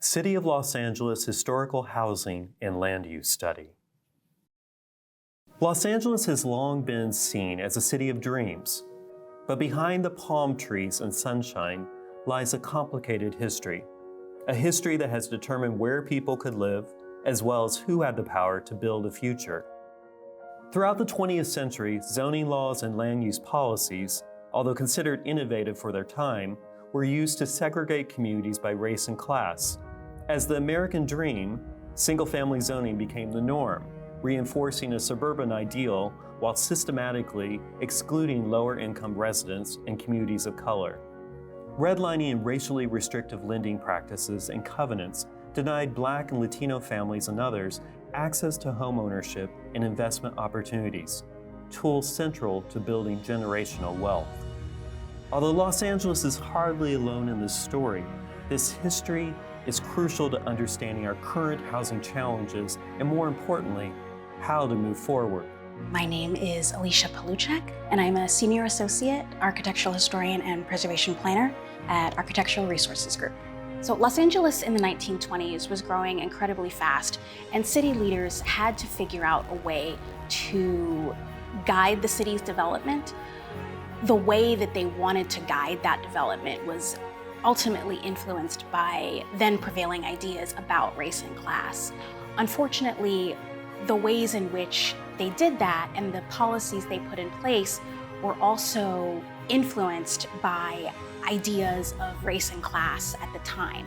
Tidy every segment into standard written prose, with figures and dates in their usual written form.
City of Los Angeles Historical Housing and Land Use Study. Los Angeles has long been seen as a city of dreams, but behind the palm trees and sunshine lies a complicated history, a history that has determined where people could live, as well as who had the power to build a future. Throughout the 20th century, zoning laws and land use policies, although considered innovative for their time, were used to segregate communities by race and class. As the American dream, single-family zoning became the norm, reinforcing a suburban ideal while systematically excluding lower-income residents and communities of color. Redlining and racially restrictive lending practices and covenants denied Black and Latino families and others access to home ownership and investment opportunities, tools central to building generational wealth. Although Los Angeles is hardly alone in this story, this history is crucial to understanding our current housing challenges and, more importantly, how to move forward. My name is Alicia Paluchek, and I'm a Senior Associate Architectural Historian and Preservation Planner at Architectural Resources Group. So Los Angeles in the 1920s was growing incredibly fast, and city leaders had to figure out a way to guide the city's development. The way that they wanted to guide that development was ultimately influenced by then prevailing ideas about race and class. Unfortunately, the ways in which they did that and the policies they put in place were also influenced by ideas of race and class at the time.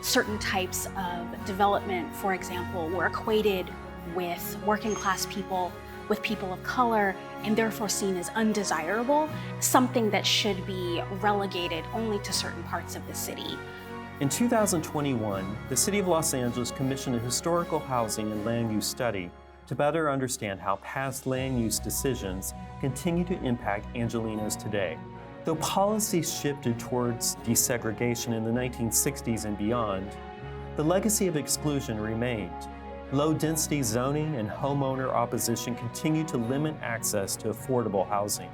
Certain types of development, for example, were equated with working class people, with people of color, and therefore seen as undesirable, something that should be relegated only to certain parts of the city. In 2021, the City of Los Angeles commissioned a historical housing and land use study to better understand how past land use decisions continue to impact Angelenos today. Though policies shifted towards desegregation in the 1960s and beyond, the legacy of exclusion remained. Low-density zoning and homeowner opposition continued to limit access to affordable housing.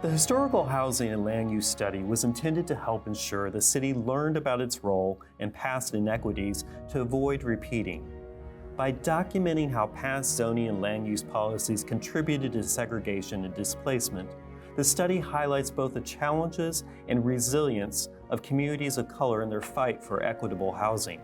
The Historical Housing and Land Use Study was intended to help ensure the city learned about its role in past inequities to avoid repeating. By documenting how past zoning and land use policies contributed to segregation and displacement, the study highlights both the challenges and resilience of communities of color in their fight for equitable housing.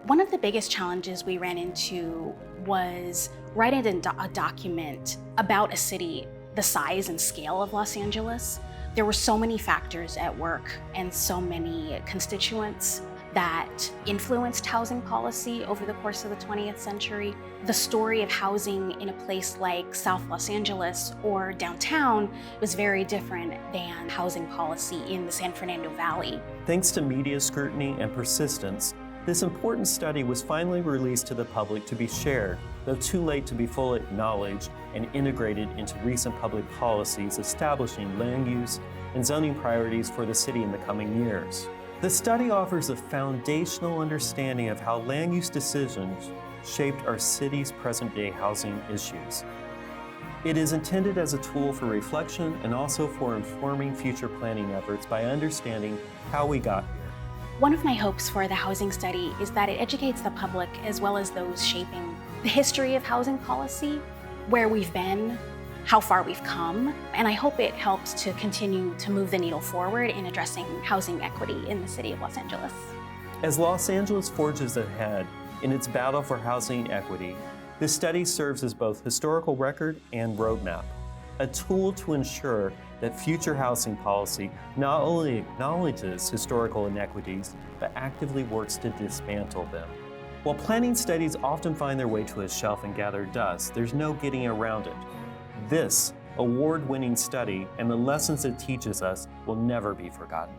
One of the biggest challenges we ran into was writing a document about a city the size and scale of Los Angeles. There were so many factors at work and so many constituents that influenced housing policy over the course of the 20th century. The story of housing in a place like South Los Angeles or downtown was very different than housing policy in the San Fernando Valley. Thanks to media scrutiny and persistence, this important study was finally released to the public to be shared, though too late to be fully acknowledged and integrated into recent public policies establishing land use and zoning priorities for the city in the coming years. The study offers a foundational understanding of how land use decisions shaped our city's present-day housing issues. It is intended as a tool for reflection and also for informing future planning efforts by understanding how we got here. One of my hopes for the housing study is that it educates the public as well as those shaping the history of housing policy, where we've been, how far we've come, and I hope it helps to continue to move the needle forward in addressing housing equity in the city of Los Angeles. As Los Angeles forges ahead in its battle for housing equity, this study serves as both historical record and roadmap, a tool to ensure that future housing policy not only acknowledges historical inequities, but actively works to dismantle them. While planning studies often find their way to a shelf and gather dust, there's no getting around it. This award-winning study and the lessons it teaches us will never be forgotten.